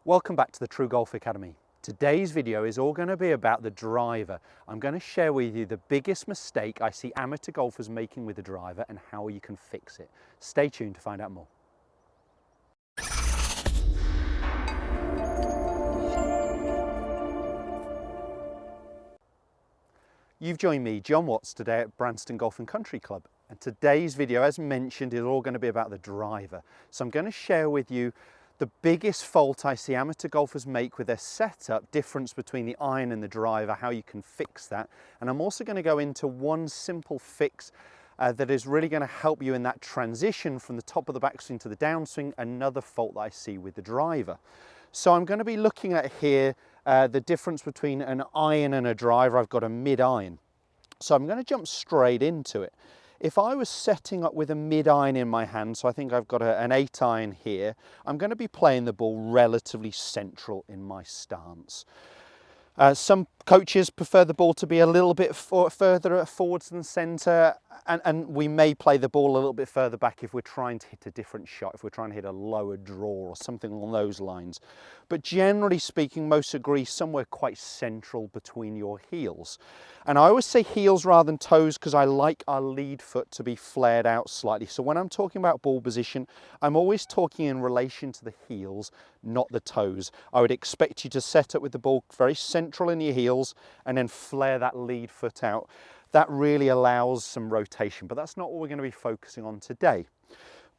Welcome back to the TruGolf Academy. Today's video is all going to be about the driver. I'm going to share with you the biggest mistake I see amateur golfers making with the driver and how you can fix it. Stay tuned to find out more. You've joined me, Jon Watts, today at Branston Golf and Country Club. And today's video, as mentioned, is all going to be about the driver. So I'm going to share with you the biggest fault I see amateur golfers make with their setup, difference between the iron and the driver, how you can fix that. And I'm also going to go into one simple fix that is really going to help you in that transition from the top of the backswing to the downswing, another fault that I see with the driver. So I'm going to be looking at here the difference between an iron and a driver. I've got a mid-iron. So I'm going to jump straight into it. If I was setting up with a mid-iron in my hand, so I think I've got an 8-iron here, I'm going to be playing the ball relatively central in my stance. Some coaches prefer the ball to be a little bit further forwards than centre, and we may play the ball a little bit further back if we're trying to hit a different shot, if we're trying to hit a lower draw or something along those lines. But generally speaking, most agree somewhere quite central between your heels. And I always say heels rather than toes because I like our lead foot to be flared out slightly. So when I'm talking about ball position, I'm always talking in relation to the heels, not the toes. I would expect you to set up with the ball very central in your heels and then flare that lead foot out. That really allows some rotation, but that's not what we're going to be focusing on today.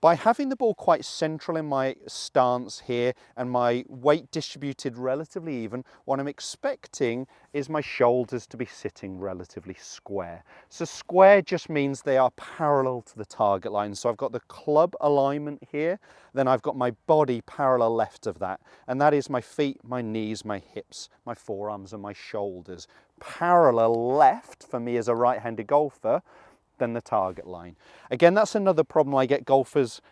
By having the ball quite central in my stance here and my weight distributed relatively even, what I'm expecting is my shoulders to be sitting relatively square. So square just means they are parallel to the target line. So I've got the club alignment here, then I've got my body parallel left of that. And that is my feet, my knees, my hips, my forearms and my shoulders. Parallel left for me as a right-handed golfer than the target line. Again, that's another problem I get golfers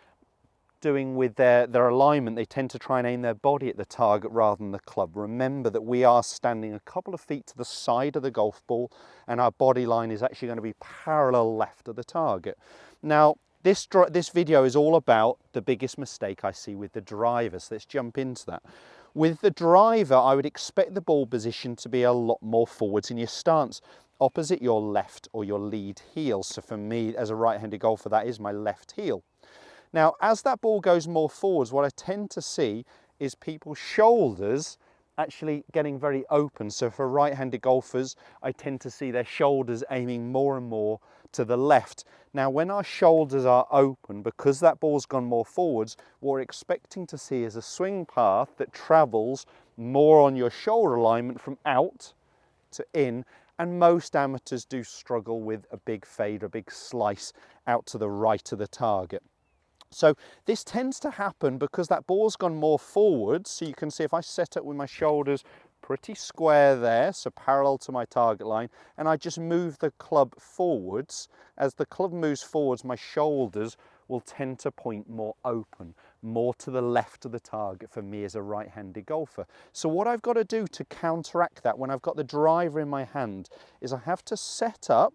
doing with their alignment. They tend to try and aim their body at the target rather than the club. Remember that we are standing a couple of feet to the side of the golf ball and our body line is actually going to be parallel left of the target. Now, this video is all about the biggest mistake I see with the driver, so let's jump into that. With the driver, I would expect the ball position to be a lot more forwards in your stance, opposite your left or your lead heel. So for me, as a right-handed golfer, that is my left heel. Now, as that ball goes more forwards, what I tend to see is people's shoulders actually getting very open. So for right-handed golfers, I tend to see their shoulders aiming more and more to the left. Now, when our shoulders are open, because that ball's gone more forwards, what we're expecting to see is a swing path that travels more on your shoulder alignment from out to in. And most amateurs do struggle with a big fade, a big slice out to the right of the target. So this tends to happen because that ball's gone more forwards. So you can see if I set up with my shoulders pretty square there, so parallel to my target line, and I just move the club forwards. As the club moves forwards, my shoulders will tend to point more open, more to the left of the target for me as a right-handed golfer. So what I've got to do to counteract that when I've got the driver in my hand is I have to set up,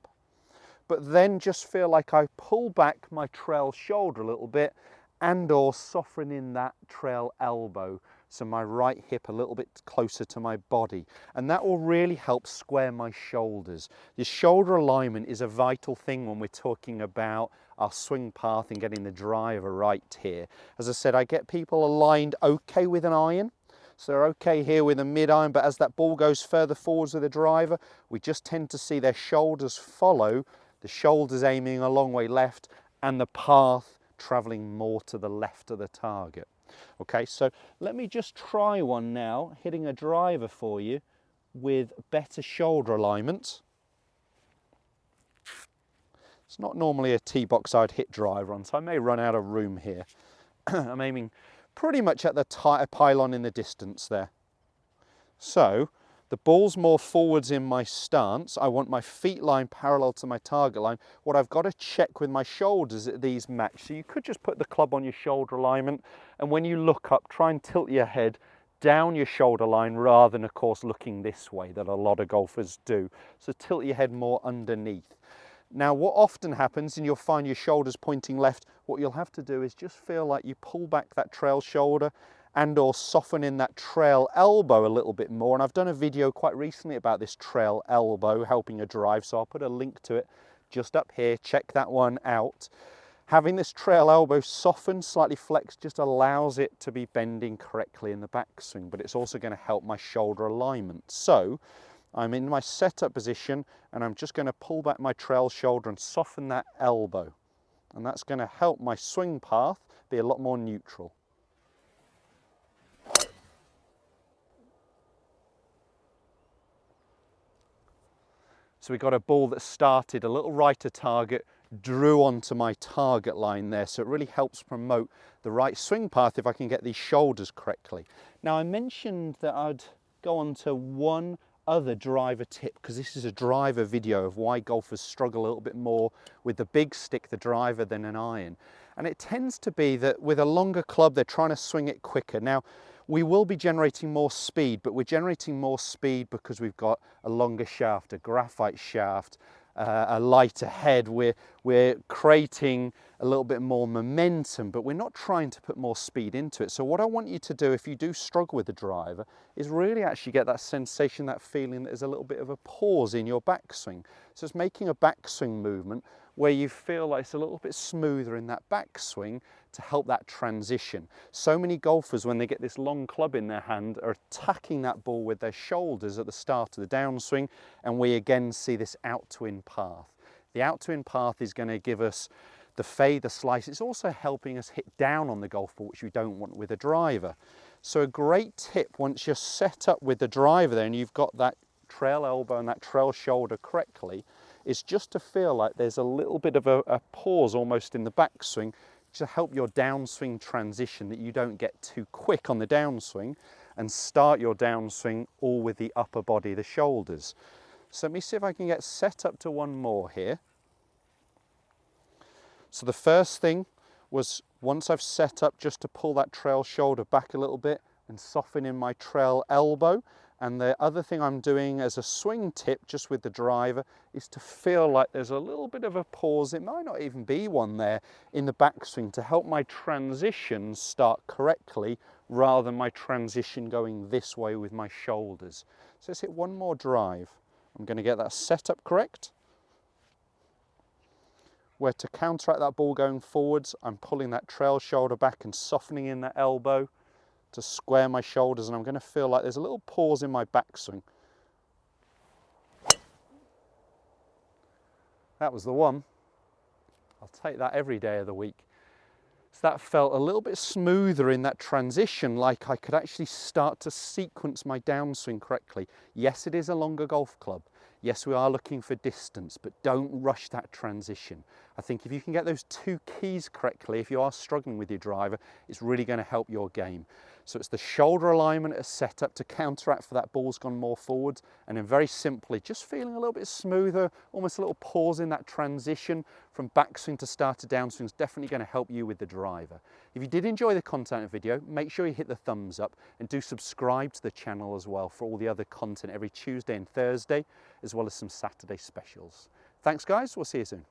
but then just feel like I pull back my trail shoulder a little bit and or soften in that trail elbow. So my right hip a little bit closer to my body. And that will really help square my shoulders. The shoulder alignment is a vital thing when we're talking about our swing path and getting the driver right here. As I said, I get people aligned okay with an iron. So they're okay here with a mid-iron, but as that ball goes further forwards with the driver, we just tend to see their shoulders follow, the shoulders aiming a long way left and the path traveling more to the left of the target. Okay, so let me just try one now, hitting a driver for you with better shoulder alignment. It's not normally a tee box I'd hit driver on, so I may run out of room here. I'm aiming pretty much at the pylon in the distance there. So the ball's more forwards in my stance. I want my feet line parallel to my target line. What I've got to check with my shoulders at these match. So you could just put the club on your shoulder alignment, and when you look up, try and tilt your head down your shoulder line rather than, of course, looking this way that a lot of golfers do. So tilt your head more underneath. Now, what often happens, and you'll find your shoulders pointing left, what you'll have to do is just feel like you pull back that trail shoulder and or softening that trail elbow a little bit more. And I've done a video quite recently about this trail elbow helping a drive, so I'll put a link to it just up here. Check that one out. Having this trail elbow softened, slightly flexed, just allows it to be bending correctly in the backswing, but it's also going to help my shoulder alignment. So I'm in my setup position and I'm just going to pull back my trail shoulder and soften that elbow. And that's going to help my swing path be a lot more neutral. So we got a ball that started a little right of target, drew onto my target line there, so it really helps promote the right swing path if I can get these shoulders correctly. Now I mentioned that I'd go on to one other driver tip, because this is a driver video of why golfers struggle a little bit more with the big stick, the driver, than an iron. And it tends to be that with a longer club they're trying to swing it quicker. Now we will be generating more speed, but we're generating more speed because we've got a longer shaft, a graphite shaft, a lighter head. We're creating a little bit more momentum, but we're not trying to put more speed into it. So what I want you to do if you do struggle with the driver is really actually get that sensation, that feeling that there's a little bit of a pause in your backswing. So it's making a backswing movement where you feel like it's a little bit smoother in that backswing to help that transition. So many golfers, when they get this long club in their hand, are attacking that ball with their shoulders at the start of the downswing, and we again see this out to in path. The out to in path is going to give us the fade, the slice. It's also helping us hit down on the golf ball, which we don't want with a driver. So a great tip, once you're set up with the driver there and you've got that trail elbow and that trail shoulder correctly, is just to feel like there's a little bit of a pause almost in the backswing to help your downswing transition, that you don't get too quick on the downswing and start your downswing all with the upper body, the shoulders. So let me see if I can get set up to one more here. So the first thing was, once I've set up, just to pull that trail shoulder back a little bit and soften in my trail elbow. And the other thing I'm doing as a swing tip, just with the driver, is to feel like there's a little bit of a pause. It might not even be one there in the backswing, to help my transition start correctly rather than my transition going this way with my shoulders. So let's hit one more drive. I'm going to get that setup correct, where to counteract that ball going forwards, I'm pulling that trail shoulder back and softening in that elbow to square my shoulders, and I'm going to feel like there's a little pause in my backswing. That was the one. I'll take that every day of the week. So that felt a little bit smoother in that transition, like I could actually start to sequence my downswing correctly. Yes, it is a longer golf club. Yes, we are looking for distance, but don't rush that transition. I think if you can get those two keys correctly, if you are struggling with your driver, it's really going to help your game. So it's the shoulder alignment as set up to counteract for that ball's gone more forwards, and then very simply just feeling a little bit smoother, almost a little pause in that transition from backswing to start to downswing is definitely going to help you with the driver. If you did enjoy the content of the video, make sure you hit the thumbs up and do subscribe to the channel as well for all the other content every Tuesday and Thursday, as well as some Saturday specials. Thanks guys, we'll see you soon.